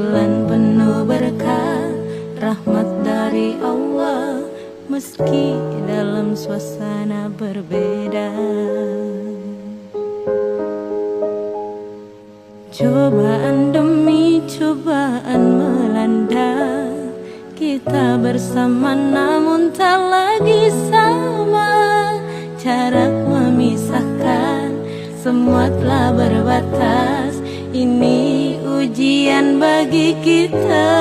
bulan penuh berkah, rahmat dari Allah, meski dalam suasana berbeda. Cobaan demi cobaan melanda, kita bersama namun tak lagi sama. Jarak memisahkan, semua telah berbatas. Ini ujian bagi kita.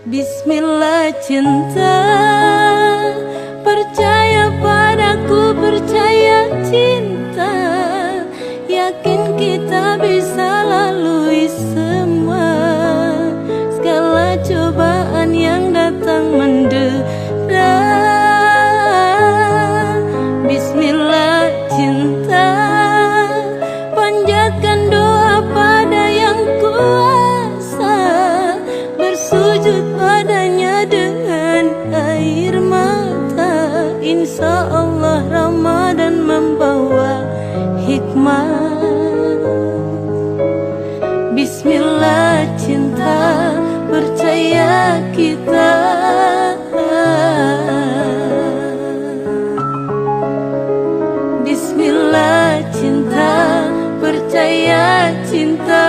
Bismillah cinta, percaya padaku, percaya cinta. Yakin kita bisa lalui semua segala cobaan yang datang mendera. Bismillah cinta, panjatkan doa pada yang kuasa, bersujud padanya dengan air mata. Insya Allah Ramadan membawa hikmah. Bismillah cinta, percaya kita. Bismillah cinta, percaya cinta.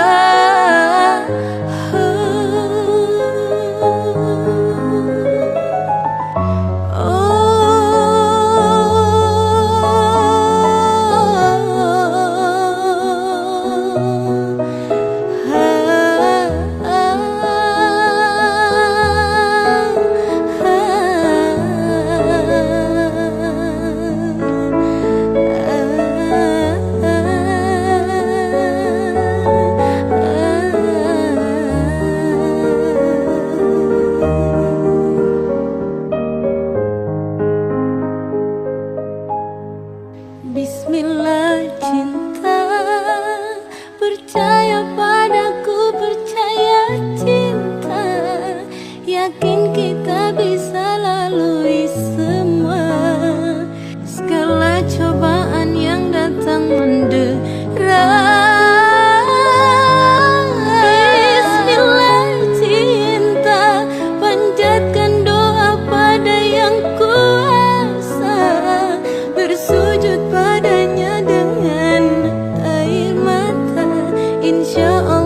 Bismillah cinta, percaya padaku, percaya cinta. Yakin kita bisa lalui semua segala cobaan yang datang mendera. Bismillah cinta, panjatkan doa pada yang kuasa, bersujud padanya dengan air mata. Insya Allah